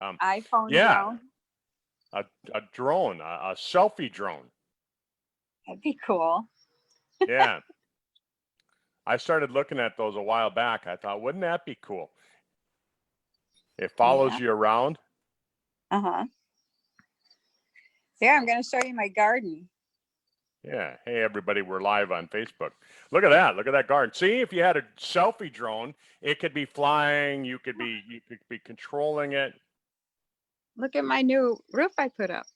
iPhone Yeah, drone. a, a drone, a selfie drone. That'd be cool. Yeah. I started looking at those a while back. I thought, wouldn't that be cool? It follows Yeah. you around. Uh-huh. Yeah, I'm going to show you my garden. Yeah. Hey, everybody, we're live on Facebook. Look at that. Look at that garden. See, if you had a selfie drone, it could be flying. You could be controlling it. Look at my new roof I put up.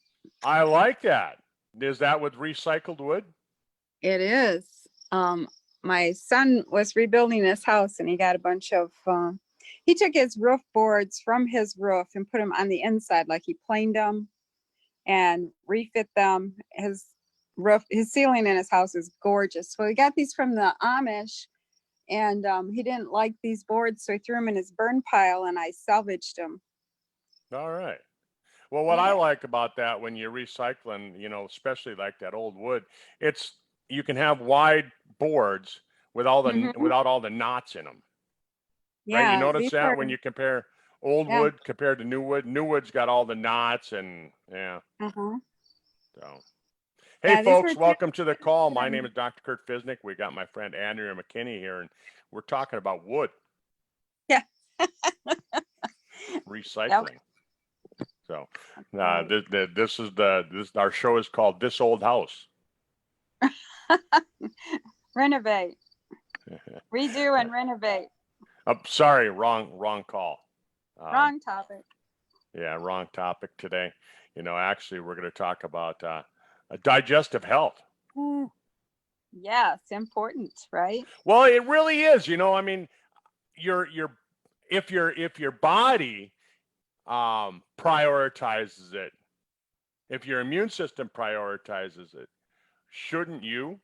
I like that. Is that with recycled wood? It is. My son was rebuilding his house and he got a bunch of, he took his roof boards from his roof and put them on the inside, like he planed them and refit them. His roof, his ceiling in his house is gorgeous. So he got these from the Amish and he didn't like these boards. So he threw them in his burn pile and I salvaged them. All right. Well, what I Yeah. like about that when you're recycling, especially like that old wood, it's you can have wide boards with Mm-hmm. without all the knots in them, right? You Yeah. notice These that are, when you compare old yeah. wood compared to new wood's got all the knots and yeah. Uh-huh. So, hey Yeah. These were folks, two welcome to the call. that I My name made. is Dr. Kurt Fisnick. We got my friend Andrea McKinney here, and we're talking about wood Yeah. Yep. recycling. So, Right. this our show is called This Old House. Renovate, redo and renovate. I'm sorry, wrong call. Wrong topic. Yeah, wrong topic today. Actually, we're going to talk about digestive health. Woo. Yes, important, right? Well, it really is. I mean, your if your body prioritizes it, if your immune system prioritizes it, shouldn't you?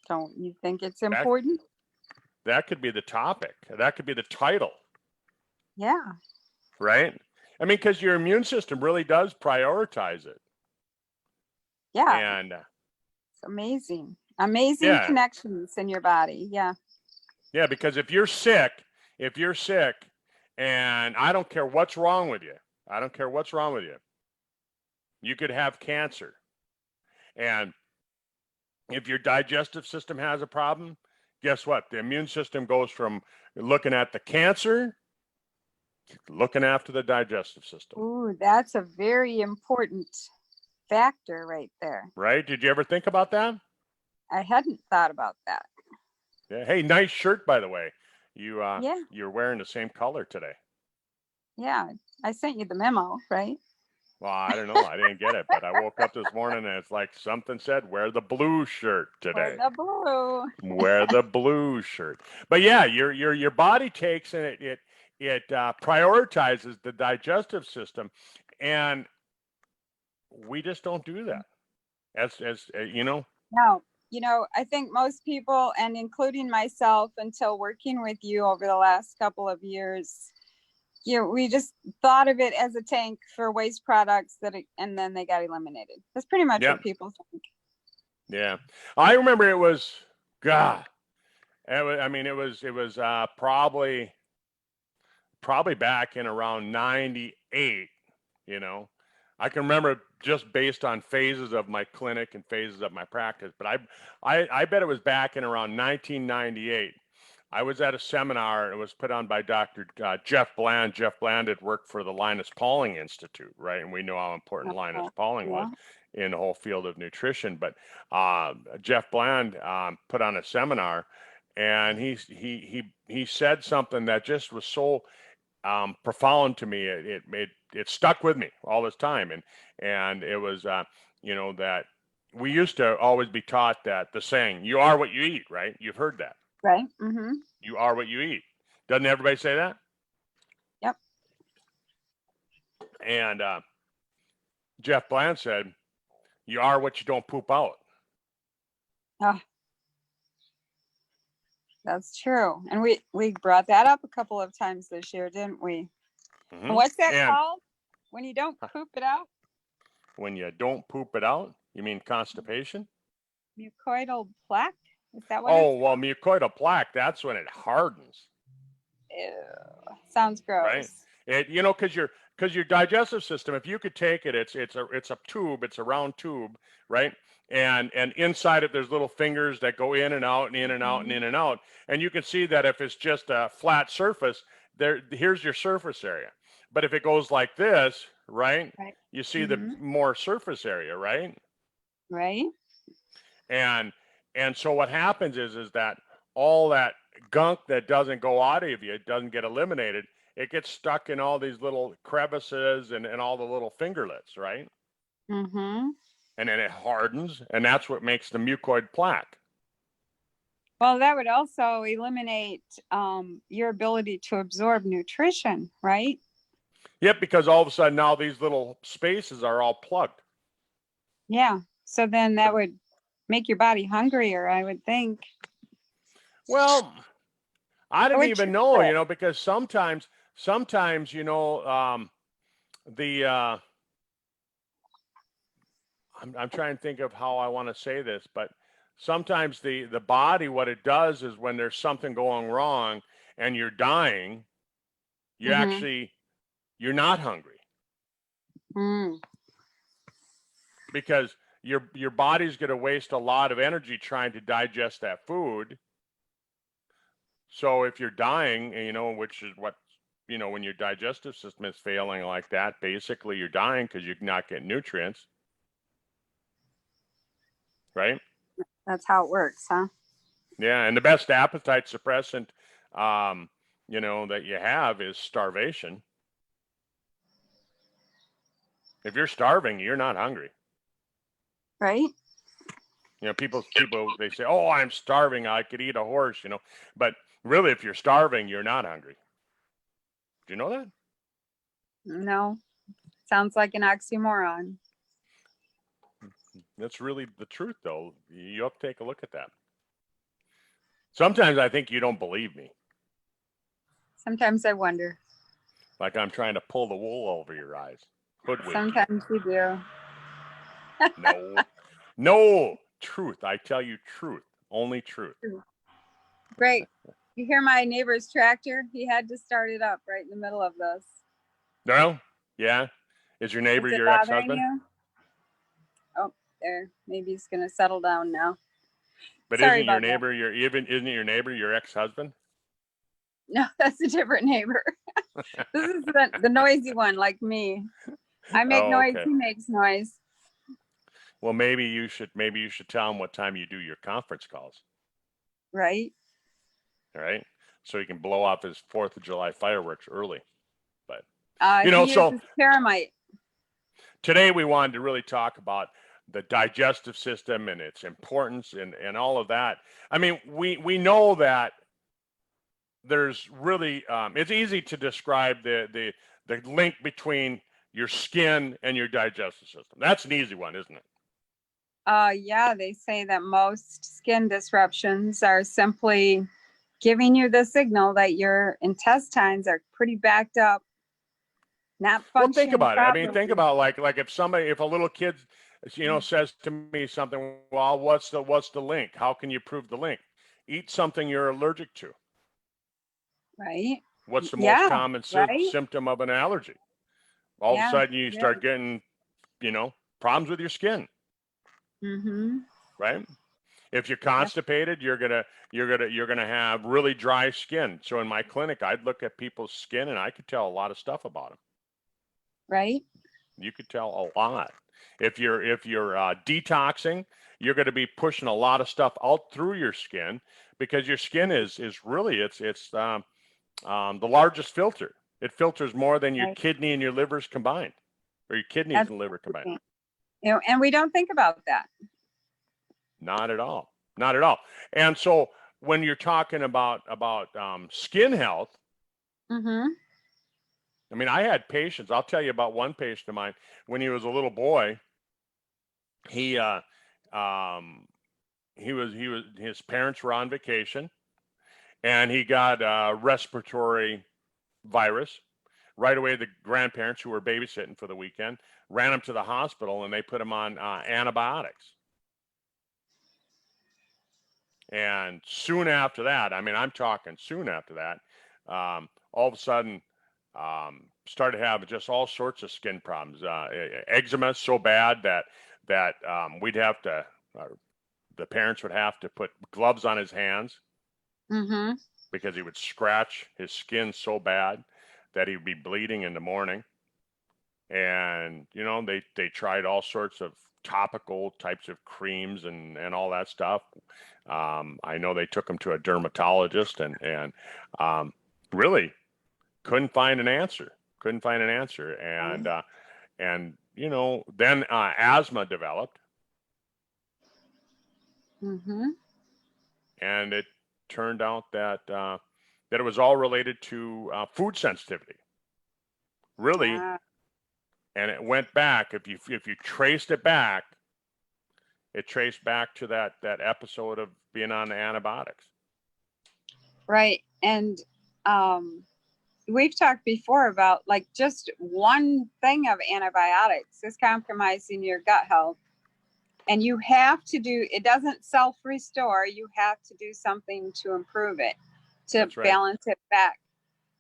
Don't you think it's That important? that could be the topic. That could be the title, Yeah. right? I mean, because your immune system really does prioritize it, Yeah. and It's amazing. Amazing yeah, connections in your body. Yeah. yeah. Because if you're sick, and I don't care what's wrong with you, I don't care what's wrong with you. You could have cancer, and if your digestive system has a problem, guess what? The immune system goes from looking at the cancer to looking after the digestive system. Ooh, that's a very important factor right there. Right? Did you ever think about that? I hadn't thought about that. Yeah. Hey, nice shirt, by the way. Yeah. You're wearing the same color today. Yeah. I sent you the memo, right? Well, I don't know. I didn't get it, but I woke up this morning and it's like something said, wear the blue shirt Or today. the blue. Wear the blue shirt. But yeah, your body takes and it prioritizes the digestive system, and we just don't do that. As No, I think most people, and including myself, until working with you over the last couple of years, we just thought of it as a tank for waste products and then they got eliminated. That's pretty much yeah, what people think. yeah. I remember it was God. It was probably back in around 98, I can remember just based on phases of my clinic and phases of my practice, but I bet it was back in around 1998. I was at a seminar. It was put on by Dr. Jeff Bland. Jeff Bland had worked for the Linus Pauling Institute, right? And we know how important Linus Pauling was Yeah. in the whole field of nutrition. But Jeff Bland put on a seminar, and he said something that just was so profound to me. It stuck with me all this time, and it was that we used to always be taught that the saying "you are what you eat," right? You've heard that. Right. Mm-hmm. You are what you eat. Doesn't everybody say that? Yep. And Jeff Bland said, "You are what you don't poop out." Oh, that's true. And we brought that up a couple of times this year, didn't we? Mm-hmm. And what's that And called? When you don't poop it out? when you don't poop it out, you mean constipation? Mucoidal plaque? Is that what Oh, it's well, called? mucoidal plaque, that's when it hardens. Ew. Sounds gross. Right? Because because your digestive system, if you could take it, it's a tube, it's a round tube, right? And inside it, there's little fingers that go in and out and in and out and in and out. And you can see that if it's just a flat surface, here's your surface area. But if it goes like this, right, Right. you see the more surface area, right? Right. And so what happens is that all that gunk that doesn't go out of you, it doesn't get eliminated. It gets stuck in all these little crevices and all the little fingerlets, right? Mm-hmm. And then it hardens, and that's what makes the mucoid plaque. Well, that would also eliminate your ability to absorb nutrition, right? Yep, because all of a sudden now these little spaces are all plugged. Yeah. So then that would make your body hungrier, I would think. Well, I didn't would even you know, do it? you know, because sometimes, you know, the I'm trying to think of how I want to say this, but sometimes the body, what it does is when there's something going wrong and you're dying, you Mm-hmm. actually you're not hungry Mm. because your body's going to waste a lot of energy trying to digest that food. So if you're dying, you know, which is what, you know, when your digestive system is failing like that, basically you're dying because you're not getting nutrients, right? That's how it works, huh? Yeah, and the best appetite suppressant, you know, that you have is starvation. If you're starving, you're not hungry. Right? You know, people they say, "Oh, I'm starving. I could eat a horse," you know, but really, if you're starving, you're not hungry. Do you know that? No. Sounds like an oxymoron. That's really the truth, though. You have to take a look at that. Sometimes I think you don't believe me. Sometimes I wonder. Like I'm trying to pull the wool over your eyes. Hoodwink you. Sometimes you do. No. No. Truth. I tell you truth. Only truth. Great. You hear my neighbor's tractor? He had to start it up right in the middle of this. No? Yeah? Is your neighbor Is it your bothering ex-husband? you? Oh, there. Maybe he's gonna settle down now. But Sorry isn't your about that. neighbor isn't your neighbor your ex-husband? No, that's a different neighbor. This is the noisy one, like me. I make Oh, noise, okay. he makes noise. Well, maybe you should tell him what time you do your conference calls. Right? All right? So he can blow off his 4th of July fireworks early. But you know, He so uses Paramite. today we wanted to really talk about the digestive system and its importance and all of that. I mean, we know that there's really it's easy to describe the link between your skin and your digestive system. That's an easy one, isn't it? Yeah, they say that most skin disruptions are simply giving you the signal that your intestines are pretty backed up, not Well, think functioning about it. I mean, think properly. about like if a little kid, you know, says to me something, well, what's the link? How can you prove the link? Eat something you're allergic to. Right? What's the most Yeah, common right? symptom of an allergy? All of a Yeah. sudden you start getting, you know, problems with your skin, Mm-hmm. right? If you're Yeah. constipated, you're gonna have really dry skin. So in my clinic, I'd look at people's skin and I could tell a lot of stuff about them. Right? You could tell a lot. If you're detoxing, you're going to be pushing a lot of stuff out through your skin because your skin is really the largest filter. It filters more than your Right. kidney and your livers combined, or your kidneys and liver combined. Absolutely. You know, and we don't think about that. Not at all. Not at all. And so when you're talking about skin health, Mm-hmm. I mean, I had patients. I'll tell you about one patient of mine. When he was a little boy, he um, his parents were on vacation, and he got a respiratory virus. Right away, the grandparents who were babysitting for the weekend ran him to the hospital, and they put him on antibiotics. And soon after that, I mean, I'm talking soon after that, all of a sudden, started having just all sorts of skin problems. Eczema so bad that we'd have to, the parents would have to put gloves on his hands Mm-hmm. because he would scratch his skin so bad that he'd be bleeding in the morning. And they tried all sorts of topical types of creams and all that stuff. I know they took him to a dermatologist and really couldn't find an answer. And then asthma developed, Mm-hmm. and it turned out that it was all related to food sensitivity. Really, and it went back. If you traced it back, it traced back to that episode of being on the antibiotics. Right. And we've talked before about like just one thing of antibiotics is compromising your gut health. And you have to do, it doesn't self-restore. You have to do something to improve it, to That's right. balance it back.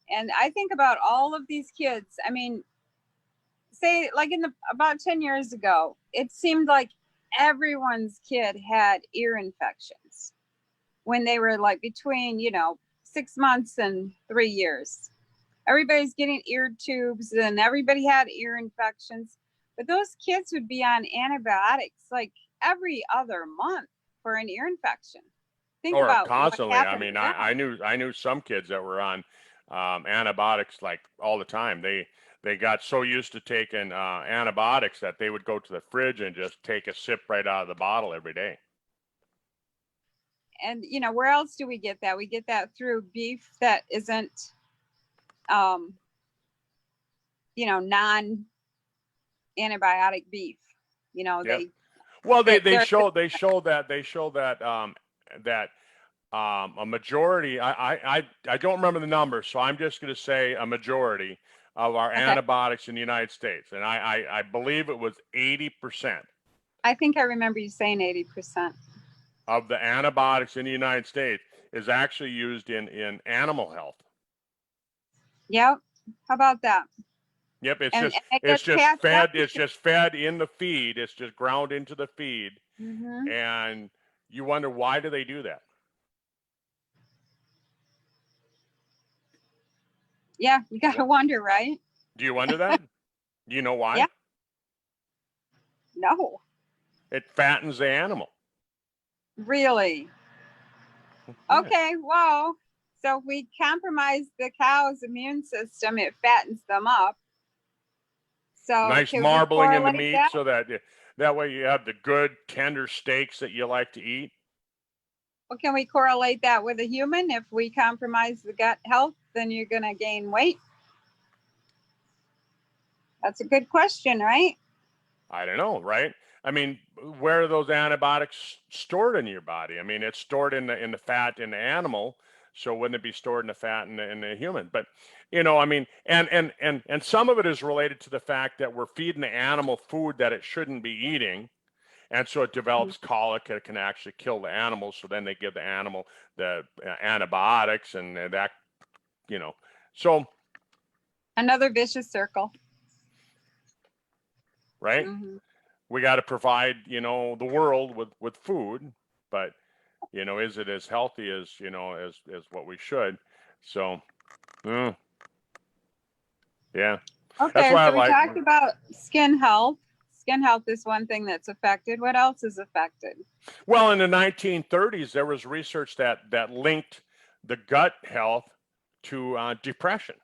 And I think about all of these kids. I mean, say like about 10 years ago, it seemed like everyone's kid had ear infections when they were like between 6 months and 3 years. Everybody's getting ear tubes and everybody had ear infections, but those kids would be on antibiotics like every other month for an ear infection. Think or about constantly. what I mean, now. I knew some kids that were on antibiotics like all the time. They got so used to taking antibiotics that they would go to the fridge and just take a sip right out of the bottle every day. And where else do we get that? We get that through beef that isn't non antibiotic beef. Yep. They Well, they show that that a majority. I don't remember the number, so I'm just going to say a majority of our antibiotics in the United States, and I believe it was 80%. I think I remember you saying 80% of the antibiotics in the United States is actually used in animal health. Yep. How about that? Yep, it's just fed in the feed. It's just ground into the feed. Mm-hmm. And you wonder, why do they do that? Yeah, you got to wonder, right? Do you wonder that? Do you know why? Yeah. No. It fattens the animal. Really? Yeah. Okay, well, so if we compromise the cow's immune system, it fattens them up. So nice marbling in the meat, so that way you have the good tender steaks that you like to eat. Well, can we correlate that with a human? If we compromise the gut health, then you're going to gain weight. That's a good question, right? I don't know, right? I mean, where are those antibiotics stored in your body? I mean, it's stored in the fat in the animal, so wouldn't it be stored in the fat in the human? But I mean, and some of it is related to the fact that we're feeding the animal food that it shouldn't be eating, and so it develops colic. It can actually kill the animal. So then they give the animal the antibiotics, and that, so another vicious circle, right? Mm-hmm. We got to provide, the world with food, but, is it as healthy as, as what we should? So, yeah. Okay, that's why so we talked about skin health. Skin health is one thing that's affected. What else is affected? Well, in the 1930s, there was research that linked the gut health to depression.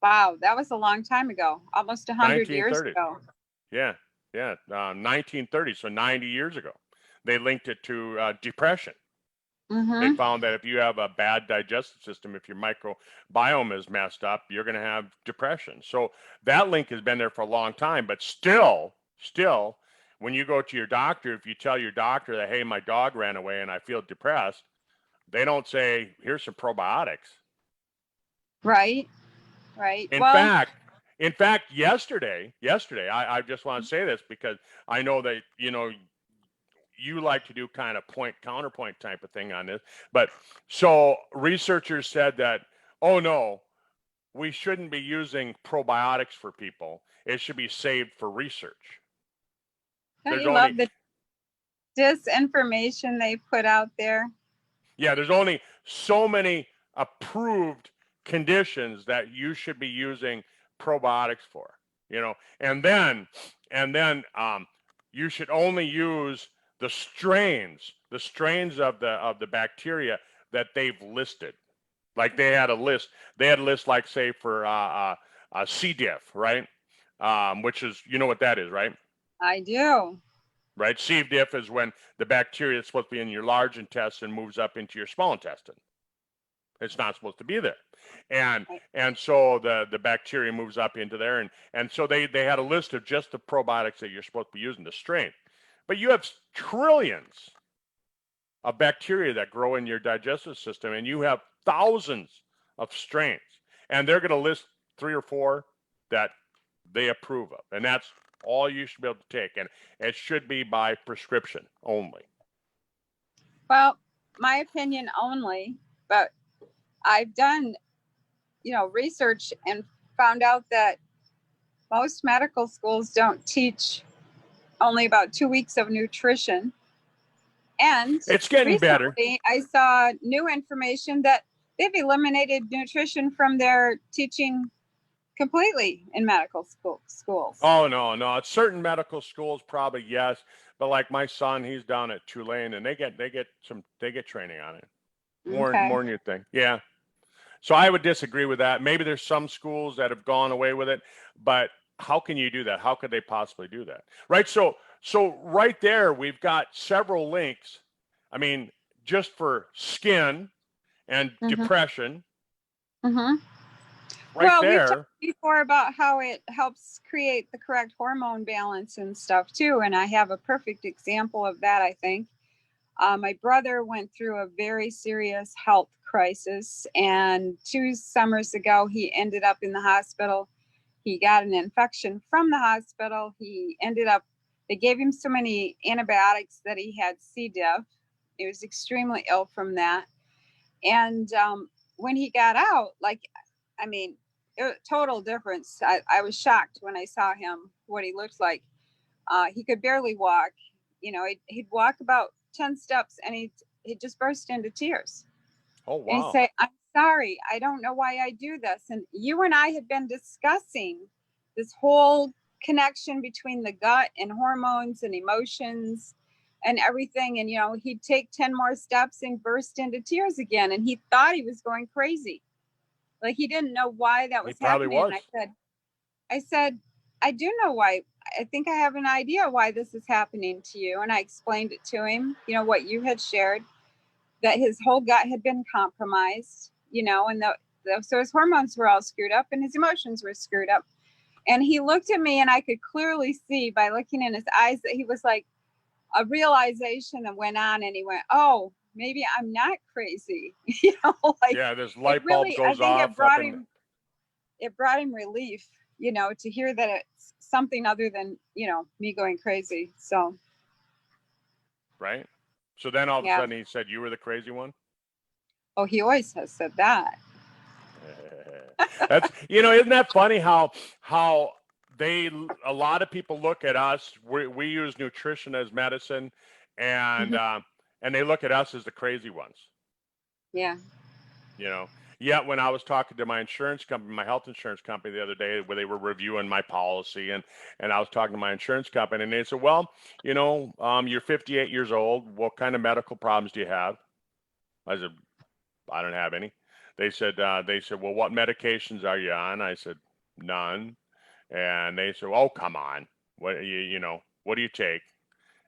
Wow, that was a long time ago, almost 100 years ago. Yeah. 1930, so 90 years ago. They linked it to depression. Mm-hmm. They found that if you have a bad digestive system, if your microbiome is messed up, you're going to have depression. So that link has been there for a long time, but still, when you go to your doctor, if you tell your doctor that, hey, my dog ran away and I feel depressed, they don't say, here's some probiotics. Right. In fact, yesterday, I just want to say this because I know that, you like to do kind of counterpoint type of thing on this. But so researchers said that, oh no, we shouldn't be using probiotics for people. It should be saved for research. Don't There's you only love the disinformation they put out there? Yeah, there's only so many approved conditions that you should be using probiotics for, and then you should only use the strains of the bacteria that they've listed. Like they had a list, like say for C. diff, right? Which is, you know what that is, right? I do. Right. C. diff is when the bacteria that's supposed to be in your large intestine moves up into your small intestine. It's not supposed to be there, and Right. and so the bacteria moves up into there, and so they had a list of just the probiotics that you're supposed to be using, the strain, but you have trillions of bacteria that grow in your digestive system, and you have thousands of strains, and they're going to list 3 or 4 that they approve of, and that's all you should be able to take, and it should be by prescription only. Well, my opinion only, but I've done, research and found out that most medical schools don't teach only about 2 weeks of nutrition. And It's getting better. recently I saw new information that they've eliminated nutrition from their teaching completely in medical schools. Oh no, at certain medical schools probably yes, but like my son, he's down at Tulane, and they get training on it more Okay. than you think. Yeah. So I would disagree with that. Maybe there's some schools that have gone away with it, but how can you do that? How could they possibly do that? Right? So right there we've got several links. I mean, just for skin and Mm-hmm. depression, Mm-hmm. right Well, we've there. talked before about how it helps create the correct hormone balance and stuff too. And I have a perfect example of that, I think. My brother went through a very serious health crisis, and 2 summers ago, he ended up in the hospital. He got an infection from the hospital. They gave him so many antibiotics that he had C. diff. He was extremely ill from that. And when he got out, I mean, total difference. I was shocked when I saw him, what he looked like. He could barely walk. He'd walk about 10 steps and he'd just burst into tears. Oh And he'd wow. say, I'm sorry. I don't know why I do this. And you and I had been discussing this whole connection between the gut and hormones and emotions and everything. And, he'd take 10 more steps and burst into tears again. And he thought he was going crazy. Like he didn't know why that He was probably happening. was. And I said, I do know why. I think I have an idea why this is happening to you. And I explained it to him, what you had shared, that his whole gut had been compromised, and so his hormones were all screwed up and his emotions were screwed up. And he looked at me and I could clearly see by looking in his eyes that he was like, a realization that went on, and he went, oh, maybe I'm not crazy. Yeah, this It light bulb really, I goes think off up in. it brought him relief, to hear that it's something other than, me going crazy. So, Right. So then all of a yeah. sudden he said you were the crazy one. Oh, he always has said that. That's isn't that funny how a lot of people look at us. We use nutrition as medicine, and Mhm. and they look at us as the crazy ones. Yeah. Yet when I was talking to my insurance company, my health insurance company the other day, where they were reviewing my policy, and I was talking to my insurance company, and they said, well, you're 58 years old. What kind of medical problems do you have? I said, I don't have any. They said, well, what medications are you on? I said, none. And they said, oh, come on. What do you take?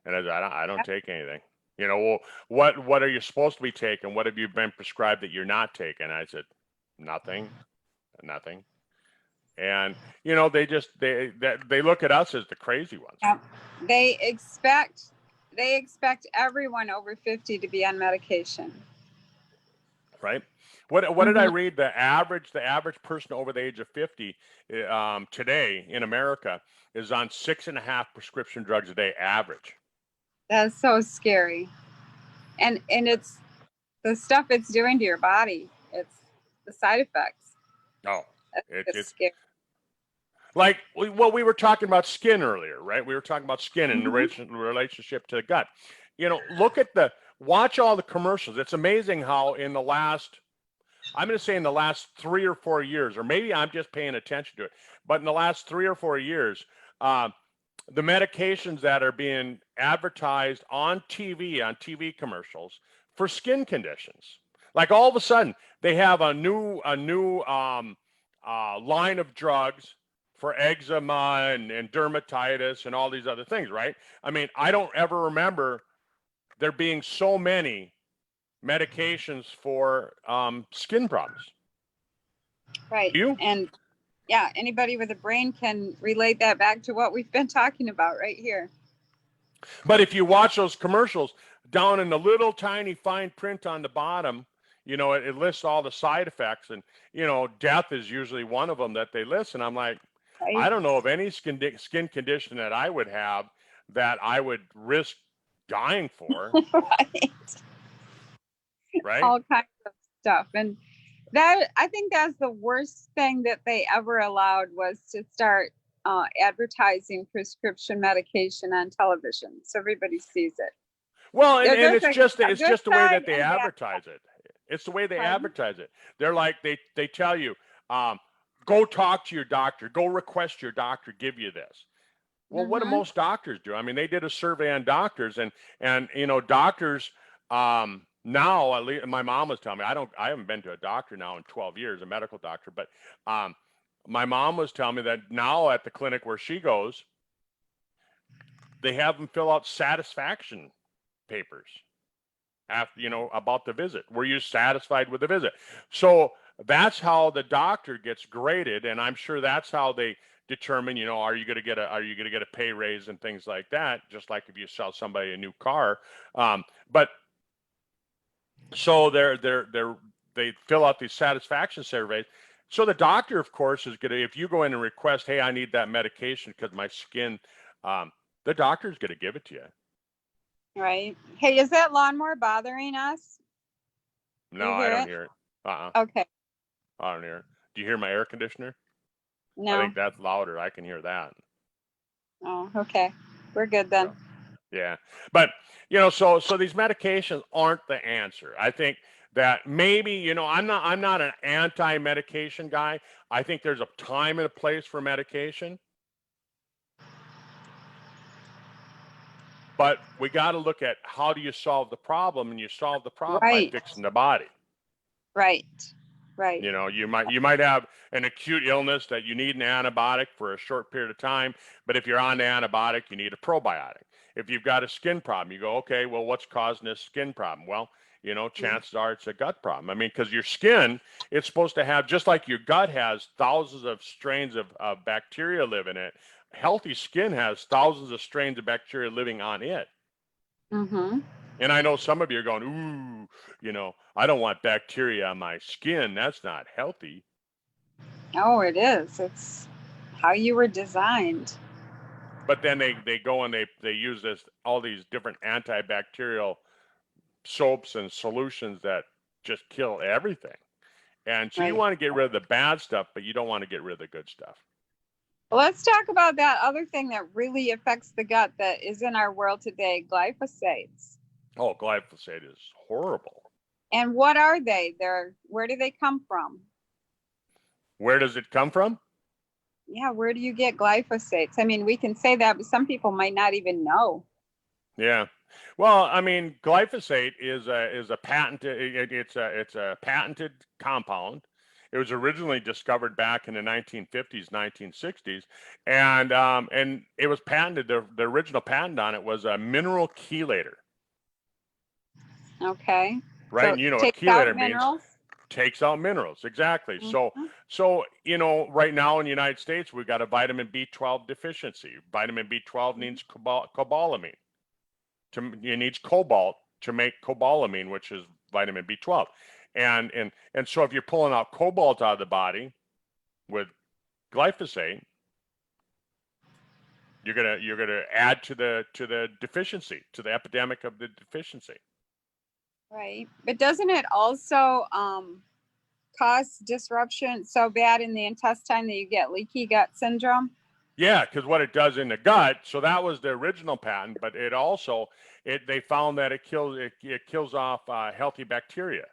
And I said, I don't take anything. Well, what are you supposed to be taking? What have you been prescribed that you're not taking? I said, nothing. And they look at us as the crazy ones. Yeah. They expect everyone over 50 to be on medication. Right. What did I read? The average person over the age of 50 today in America is on 6.5 prescription drugs a day average. That's so scary. And it's the stuff it's doing to your body. It's the side effects. Oh, It's scary. like we were talking about skin earlier, right? We were talking about skin and the relationship to the gut. Watch all the commercials. It's amazing how I'm going to say in the last 3 or 4 years, or maybe I'm just paying attention to it, but in the last 3 or 4 years, uh, the medications that are being advertised on TV commercials for skin conditions, like all of a sudden they have a new line of drugs for eczema and dermatitis and all these other things, right? I mean, I don't ever remember there being so many medications for skin problems. Right. Do you? And yeah, anybody with a brain can relate that back to what we've been talking about right here. But if you watch those commercials, down in the little tiny fine print on the bottom, it lists all the side effects, and death is usually one of them that they list. And I'm like, Right. I don't know of any skin condition that I would have that I would risk dying for. Right. Right. All kinds of stuff. And that, I think that's the worst thing that they ever allowed, was to start advertising prescription medication on television, so everybody sees it. Well, and it's just the way that they advertise it. It's the way they advertise it. They're like, they tell you, go talk to your doctor, go request your doctor give you this. Well, what do most doctors do? I mean, they did a survey on doctors, and doctors now, at least my mom was telling me, I haven't been to a doctor now in 12 years, a medical doctor, but my mom was telling me that now at the clinic where she goes, they have them fill out satisfaction papers after, about the visit. Were you satisfied with the visit? So that's how the doctor gets graded, and I'm sure that's how they determine, are you going to get a pay raise and things like that, just like if you sell somebody a new car. But so they fill out these satisfaction surveys. So the doctor, of course, is going to, if you go in and request, hey, I need that medication because my skin, the doctor's going to give it to you. Right. Hey, is that lawnmower bothering us? No, I don't hear it. Okay. I don't hear it. Do you hear my air conditioner? No. I think that's louder. I can hear that. Oh, okay. We're good then. Yeah. But, so these medications aren't the answer. I think that maybe, I'm not an anti-medication guy. I think there's a time and a place for medication. But we got to look at how do you solve the problem, and you solve the problem by fixing the body. Right. Right. You might have an acute illness that you need an antibiotic for a short period of time, but if you're on the antibiotic, you need a probiotic. If you've got a skin problem, you go, okay, well, what's causing this skin problem? Well, chances are it's a gut problem. I mean, because your skin, it's supposed to have, just like your gut has thousands of strains of bacteria live in it, healthy skin has thousands of strains of bacteria living on it. Mm-hmm. And I know some of you are going, ooh, I don't want bacteria on my skin. That's not healthy. Oh, it is. It's how you were designed. But then they go and they use all these different antibacterial soaps and solutions that just kill everything. And so you want to get rid of the bad stuff, but you don't want to get rid of the good stuff. Well, let's talk about that other thing that really affects the gut that is in our world today, glyphosates. Oh, glyphosate is horrible. And what are they? Where do they come from? Where does it come from? Yeah, where do you get glyphosates? I mean, we can say that, but some people might not even know. Yeah. Well, I mean, glyphosate is a patented, it's a patented compound. It was originally discovered back in the 1950s, 1960s, and it was patented. The original patent on it was a mineral chelator. Okay. Right, so and what chelator means? Minerals? Takes out minerals. Exactly. Mm-hmm. So right now in the United States, we've got a vitamin B12 deficiency. Vitamin B12 needs cobalamin. It needs cobalt to make cobalamin, which is vitamin B12. And so if you're pulling out cobalt out of the body with glyphosate, you're gonna add to the deficiency, to the epidemic of the deficiency. Right. But doesn't it also cause disruption so bad in the intestine that you get leaky gut syndrome? Yeah, because what it does in the gut. So that was the original patent, but it also they found that it kills off healthy bacteria.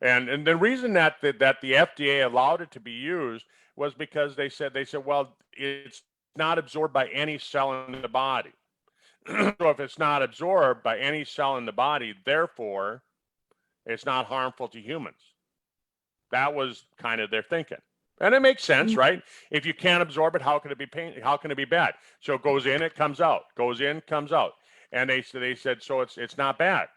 And the reason that the FDA allowed it to be used was because they said well, it's not absorbed by any cell in the body. So if it's not absorbed by any cell in the body, therefore it's not harmful to humans. That was kind of their thinking. And it makes sense, right? If you can't absorb it, how can it be how can it be bad? So it goes in, it comes out, goes in, comes out. And they said so it's not bad.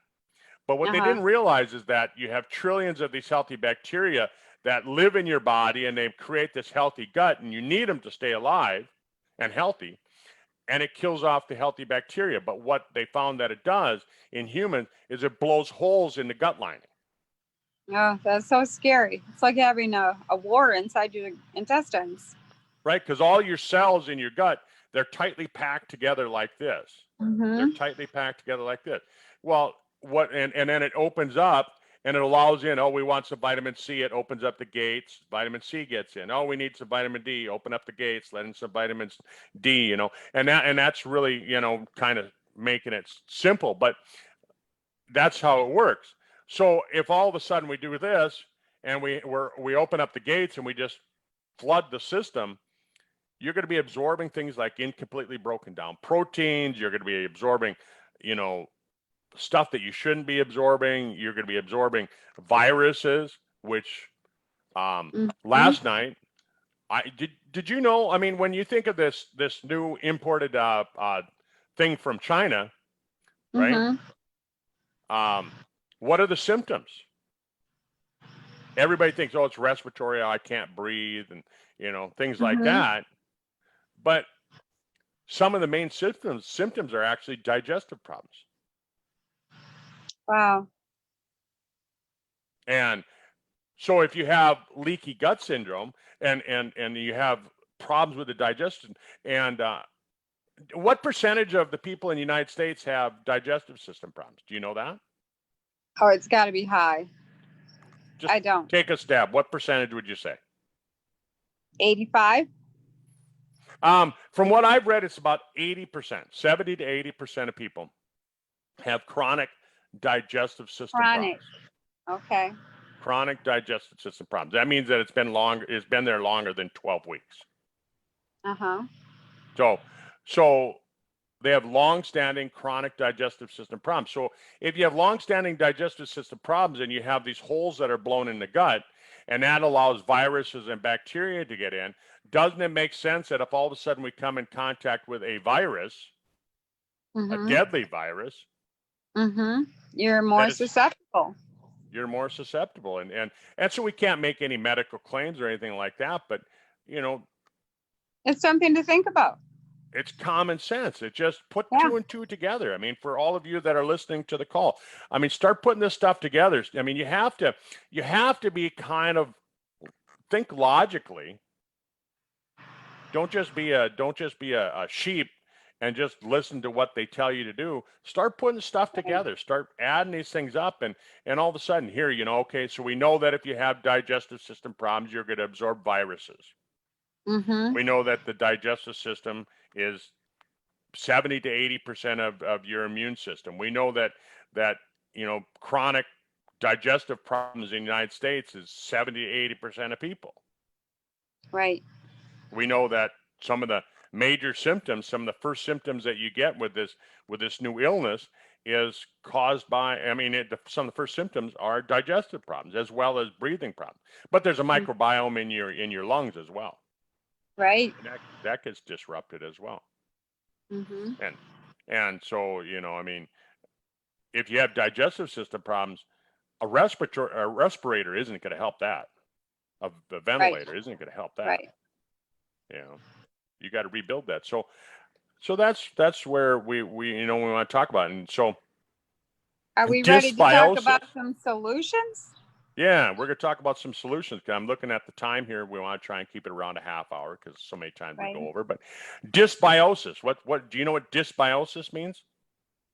But what they didn't realize is that you have trillions of these healthy bacteria that live in your body and they create this healthy gut, and you need them to stay alive and healthy. And it kills off the healthy bacteria. But what they found that it does in humans is it blows holes in the gut lining. Oh, that's so scary. It's like having a war inside your intestines. Right? Because all your cells in your gut, they're tightly packed together like this. They're tightly packed together like this. Well, and then it opens up and it allows in, oh, we want some vitamin C. It opens up the gates. Vitamin C gets in. Oh, we need some vitamin D. Open up the gates, let in some vitamin D, and that's really, kind of making it simple, but that's how it works. So if all of a sudden we do this and we open up the gates and we just flood the system, you're going to be absorbing things like incompletely broken down proteins. You're going to be absorbing, stuff that you shouldn't be absorbing. You're going to be absorbing viruses, which last night, did you know? I mean, when you think of this new imported thing from China, right? What are the symptoms? Everybody thinks, oh, it's respiratory. I can't breathe, and things like that. But some of the main symptoms are actually digestive problems. Wow. And so if you have leaky gut syndrome and you have problems with the digestion, and what percentage of the people in the United States have digestive system problems? Do you know that? Oh, it's got to be high. I don't. Take a stab. What percentage would you say? 85? From what I've read, it's about 80%, 70 to 80% of people have chronic digestive system problems. Okay. Chronic digestive system problems. That means that it's been there longer than 12 weeks. So they have long-standing chronic digestive system problems. So if you have long-standing digestive system problems and you have these holes that are blown in the gut, and that allows viruses and bacteria to get in, doesn't it make sense that if all of a sudden we come in contact with a virus, a deadly virus, you're more susceptible. You're more susceptible. And so we can't make any medical claims or anything like that, but it's something to think about. It's common sense. It just put two and two together. I mean, for all of you that are listening to the call, I mean, start putting this stuff together. I mean, you have to be kind of think logically. Don't just be a sheep and just listen to what they tell you to do. Start putting stuff together. Start adding these things up, and all of a sudden here, okay, so we know that if you have digestive system problems, you're going to absorb viruses. We know that the digestive system is 70 to 80% of your immune system. We know that chronic digestive problems in the United States is 70 to 80% of people. Right. We know that some of the major symptoms, some of the first symptoms that you get with this new illness is caused by, some of the first symptoms are digestive problems as well as breathing problems. But there's a microbiome in your lungs as well. Right. That gets disrupted as well. And so, if you have digestive system problems, a respirator isn't going to help that. A ventilator isn't going to help that. Right. You got to rebuild that. So that's where we want to talk about it. And so, are we ready to talk about some solutions? Yeah, we're going to talk about some solutions. I'm looking at the time here. We want to try and keep it around a half hour because so many times we go over. But dysbiosis. What do you know what dysbiosis means?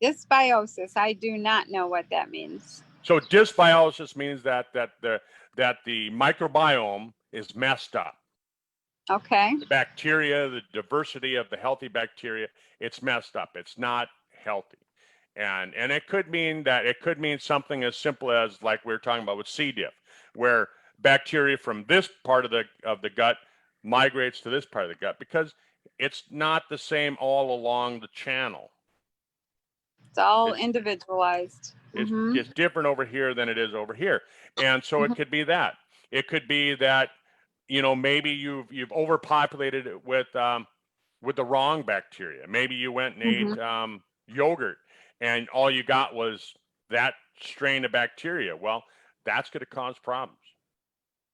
Dysbiosis. I do not know what that means. So dysbiosis means that the microbiome is messed up. Okay. The bacteria, the diversity of the healthy bacteria, it's messed up. It's not healthy. And it could mean something as simple as, like we were talking about with C. diff, where bacteria from this part of the gut migrates to this part of the gut, because it's not the same all along the channel. It's all individualized. It's different over here than it is over here. And so it could be that. It could be that, maybe you've overpopulated it with the wrong bacteria. Maybe you went and ate yogurt, and all you got was that strain of bacteria. Well, that's going to cause problems.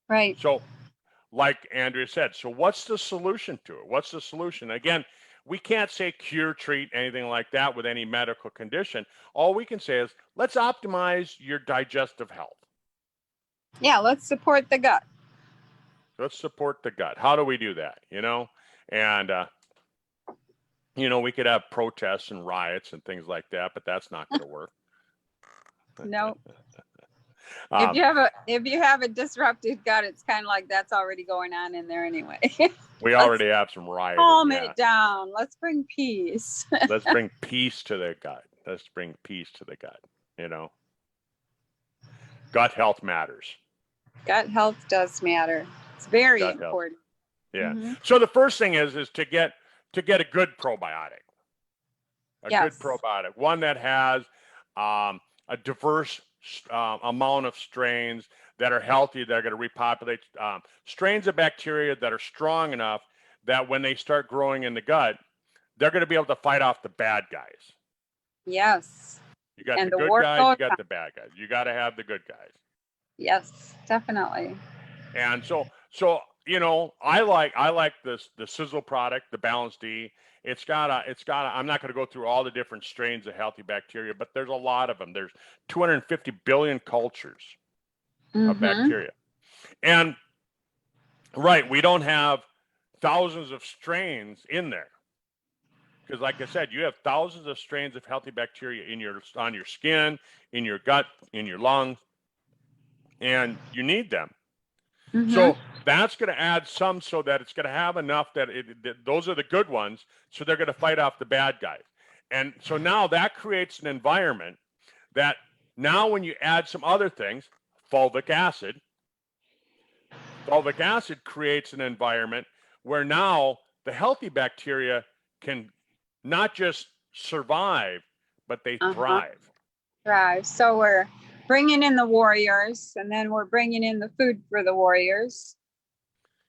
Right. So, like Andrea said, so what's the solution to it? What's the solution? Again, we can't say cure, treat, anything like that with any medical condition. All we can say is, let's optimize your digestive health. Yeah, let's support the gut. Let's support the gut. How do we do that? And we could have protests and riots and things like that, but that's not going to work. No. If you have a disrupted gut, it's kind of like that's already going on in there anyway. We already have some rioting. Calm it down. Let's bring peace. Let's bring peace to the gut. Let's bring peace to the gut. Gut health matters. Gut health does matter. It's very important. Yeah. So the first thing is to get a good probiotic. Good probiotic, one that has a diverse amount of strains that are healthy, that are going to repopulate, strains of bacteria that are strong enough that when they start growing in the gut, they're going to be able to fight off the bad guys. Yes. You got the good guys, you got the bad guys. You got to have the good guys. Yes, definitely. And so I like the Sizzle product, the Balance D. It's got I'm not going to go through all the different strains of healthy bacteria, but there's a lot of them. There's 250 billion cultures of bacteria. And we don't have thousands of strains in there. Because like I said, you have thousands of strains of healthy bacteria on your skin, in your gut, in your lungs, and you need them. So that's going to add some, so that it's going to have enough that those are the good ones, so they're going to fight off the bad guys. And so now that creates an environment that now when you add some other things, fulvic acid creates an environment where now the healthy bacteria can not just survive, but they thrive. So we're bringing in the warriors, and then we're bringing in the food for the warriors.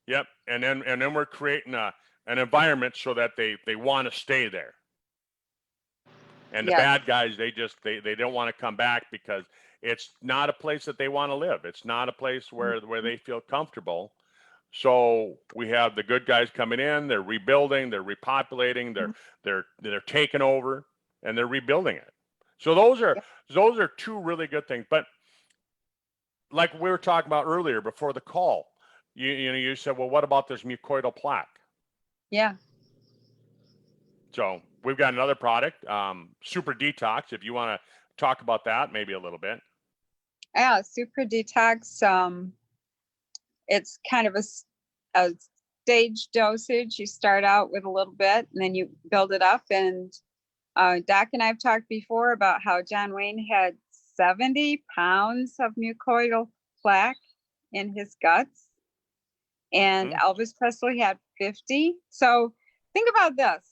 Yep. And then we're creating an environment so that they want to stay there. And the bad guys, they don't want to come back, because it's not a place that they want to live. It's not a place where they feel comfortable. So we have the good guys coming in, they're rebuilding, they're repopulating, they're taking over, and they're rebuilding it. So those are two really good things. But like we were talking about earlier before the call, you said, well, what about this mucoidal plaque? Yeah. So we've got another product, Super Detox. If you want to talk about that, maybe a little bit. Yeah, Super Detox. It's kind of a stage dosage. You start out with a little bit, and then you build it up. And Doc and I have talked before about how John Wayne had 70 pounds of mucoidal plaque in his guts, and Elvis Presley had 50. So think about this.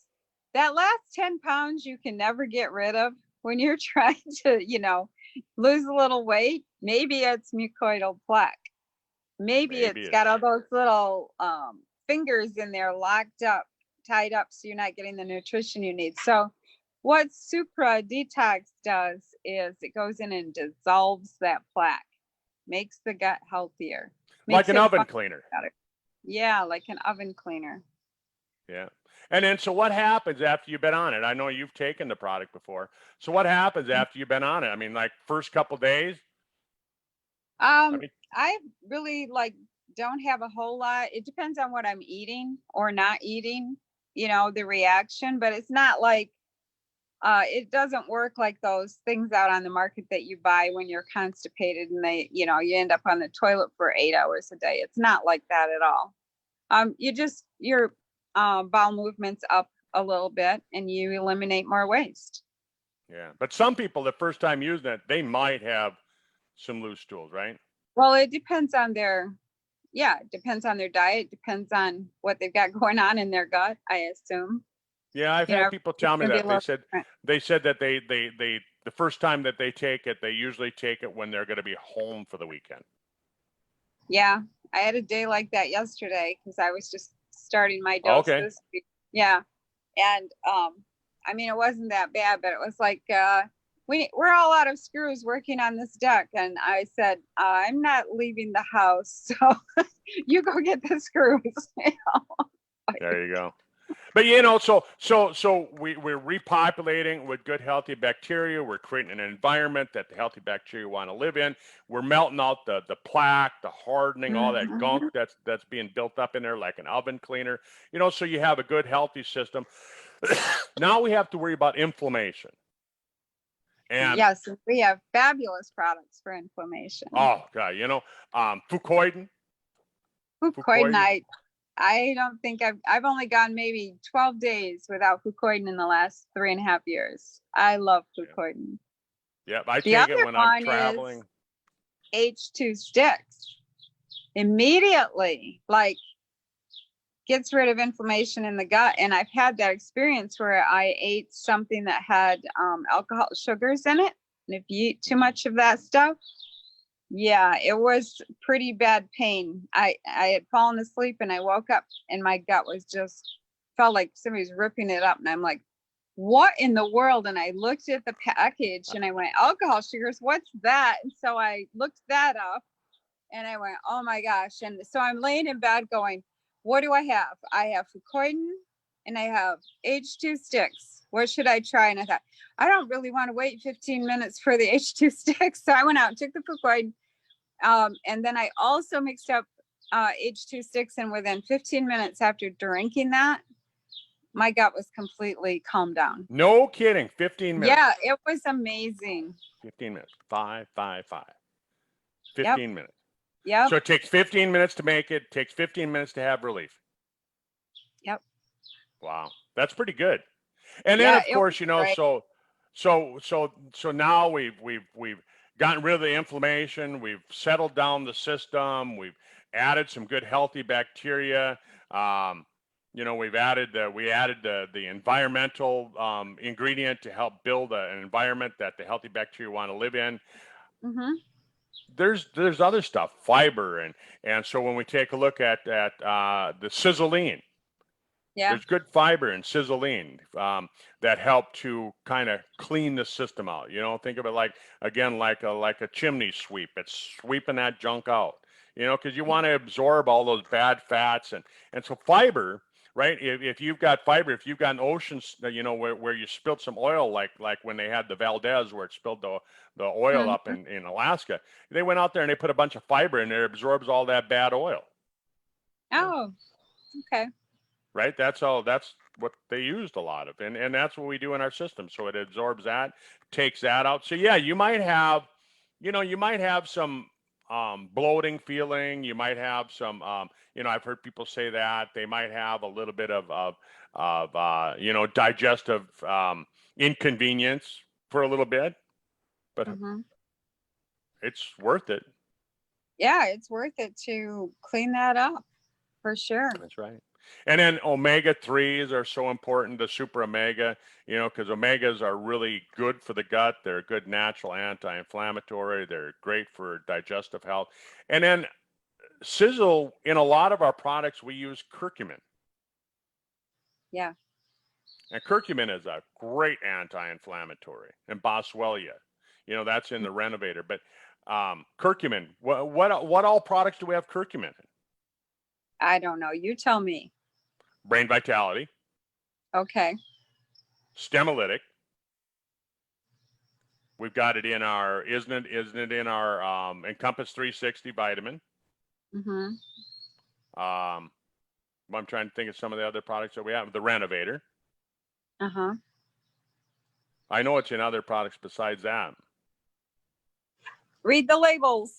That last 10 pounds you can never get rid of when you're trying to, lose a little weight. Maybe it's mucoidal plaque. Maybe it's got all those little fingers in there locked up, tied up, so you're not getting the nutrition you need. So what Supra Detox does is it goes in and dissolves that plaque, makes the gut healthier. Like an oven cleaner. Yeah, like an oven cleaner. Yeah. And then, so what happens after you've been on it? I know you've taken the product before. So what happens after you've been on it? I mean, like first couple days? I really don't have a whole lot. It depends on what I'm eating or not eating, the reaction, but it's not like It doesn't work like those things out on the market that you buy when you're constipated and you end up on the toilet for 8 hours a day. It's not like that at all. Your bowel movements up a little bit and you eliminate more waste. Yeah. But some people, the first time using it, they might have some loose stools, right? Well, it depends on it depends on their diet, depends on what they've got going on in their gut, I assume. Yeah, I've had people It's tell me gonna be a that. little different. They said that they the first time that they take it, they usually take it when they're going to be home for the weekend. Yeah, I had a day like that yesterday because I was just starting my Okay. doses. Yeah, and I mean, it wasn't that bad, but it was like we're all out of screws working on this deck, and I said I'm not leaving the house, so you go get the screws. There you go. But so we're repopulating with good healthy bacteria. We're creating an environment that the healthy bacteria want to live in. We're melting out the plaque, the hardening, all that gunk that's being built up in there like an oven cleaner. So you have a good healthy system. Now we have to worry about inflammation. And Yes, we have fabulous products for inflammation. oh god, fucoidin. Fucoidin, I don't think I've only gone maybe 12 days without fucoidin in the last 3.5 years. I love fucoidin. Yep, I The take it other when I'm one traveling. is H2 sticks. Immediately, like, gets rid of inflammation in the gut. And I've had that experience where I ate something that had alcohol sugars in it. And if you eat too much of that stuff, yeah, it was pretty bad pain. I had fallen asleep and I woke up and my gut was just felt like somebody was ripping it up. And I'm like, what in the world? And I looked at the package and I went, alcohol sugars, what's that? And so I looked that up and I went, oh my gosh. And so I'm laying in bed going, what do I have? I have fucoidin and I have H2 sticks. What should I try? And I thought, I don't really want to wait 15 minutes for the H2 sticks. So I went out and took the fucoidin. And then I also mixed up H2 sticks. And within 15 minutes after drinking that, my gut was completely calmed down. No kidding. 15 minutes. Yeah, it was amazing. 15 minutes. 5, 5, 5. 15 minutes. Yep. So it takes 15 minutes to make it. Takes 15 minutes to have relief. Yep. Wow, that's pretty good. And then of course, so now we've gotten rid of the inflammation. We've settled down the system. We've added some good healthy bacteria. We added the environmental ingredient to help build an environment that the healthy bacteria want to live in. Mm-hmm. There's other stuff, fiber, and so when we take a look at the scissoline, there's good fiber in scissoline that help to kind of clean the system out. Think of it like a chimney sweep. It's sweeping that junk out. Because you want to absorb all those bad fats and so fiber. Right. If you've got fiber, if you've got an ocean, where you spilled some oil, like when they had the Valdez, where it spilled the oil up in Alaska, they went out there and they put a bunch of fiber in there, it absorbs all that bad oil. Oh, okay. Right. That's what they used a lot of, and that's what we do in our system. So it absorbs that, takes that out. So yeah, you might have some bloating feeling. You might have some, I've heard people say that they might have a little bit of digestive inconvenience for a little bit, but it's worth it. Yeah, it's worth it to clean that up for sure. That's right. And then omega-3s are so important, the super omega, because omegas are really good for the gut. They're a good natural anti-inflammatory. They're great for digestive health. And then sizzle, in a lot of our products, we use curcumin. Yeah. And curcumin is a great anti-inflammatory. And boswellia, that's in the Renovator. But curcumin, what all products do we have curcumin in? I don't know. You tell me. Brain Vitality. Okay. Stemolytic. We've got it in our, isn't it in our Encompass 360 vitamin? Mm-hmm. I'm trying to think of some of the other products that we have. The Renovator. Uh-huh. I know it's in other products besides that. Read the labels.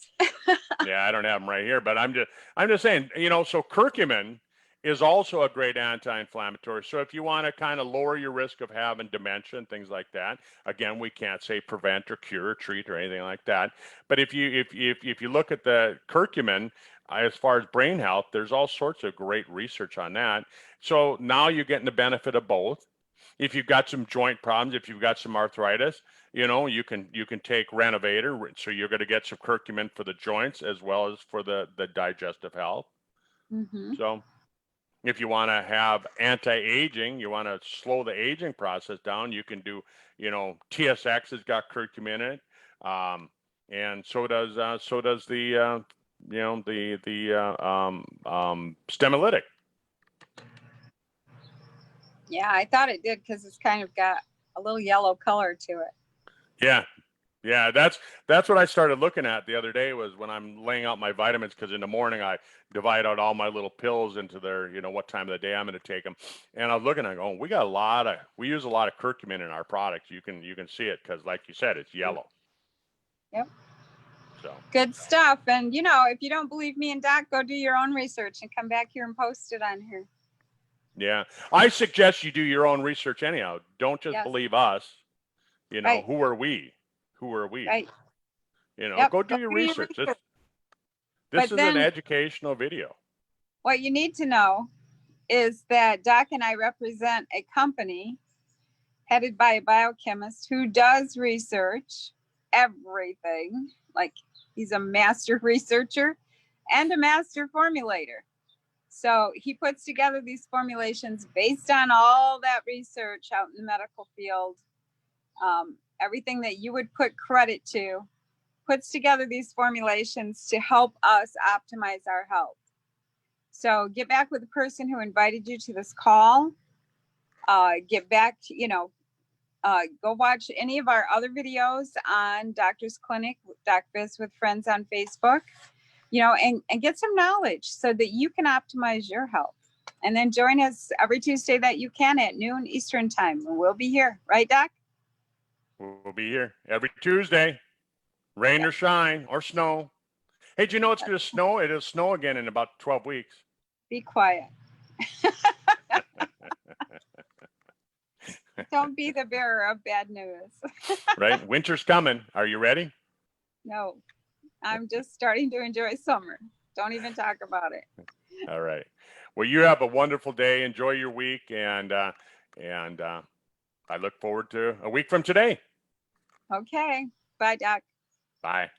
Yeah, I don't have them right here, but I'm just saying, you know, so curcumin is also a great anti-inflammatory. So if you want to kind of lower your risk of having dementia and things like that, again, we can't say prevent or cure or treat or anything like that. But if you look at the curcumin, as far as brain health, there's all sorts of great research on that. So now you're getting the benefit of both. If you've got some joint problems, if you've got some arthritis, you know, you can take Renovator, so you're going to get some curcumin for the joints as well as for the digestive health. Mm-hmm. So if you want to have anti-aging, you want to slow the aging process down, you can do, you know, TSX has got curcumin in it, and so does the you know, the Stemolytic. Yeah, I thought it did because it's kind of got a little yellow color to it. Yeah. Yeah, that's what I started looking at the other day, was when I'm laying out my vitamins, because in the morning I divide out all my little pills into their, you know, what time of the day I'm going to take them. And I was looking, I go, we use a lot of curcumin in our products. You can see it because, like you said, it's yellow. Yep. So good stuff. And you know, if you don't believe me and Doc, go do your own research and come back here and post it on here. yeah, I suggest you do your own research anyhow. Don't just believe us. You know, right. Who are we? Who are we? Right. You know, Yep. go do your research. This is then, an educational video. What you need to know is that Doc and I represent a company headed by a biochemist who does research everything. Like, he's a master researcher and a master formulator. So he puts together these formulations based on all that research out in the medical field. Everything that you would put credit to, puts together these formulations to help us optimize our health. So get back with the person who invited you to this call. Get back to, you know, go watch any of our other videos on Doctor's Clinic, Doc Biz with Friends on Facebook, you know, and get some knowledge so that you can optimize your health. And then join us every Tuesday that you can at noon Eastern time. We'll be here. Right, Doc? We'll be here every Tuesday, rain or shine or snow. Hey, do you know it's going to snow? It'll snow again in about 12 weeks. Be quiet. Don't be the bearer of bad news. Right? Winter's coming. Are you ready? No, I'm just starting to enjoy summer. Don't even talk about it. All right. Well, you have a wonderful day. Enjoy your week. And I look forward to a week from today. Okay. Bye, Doc. Bye.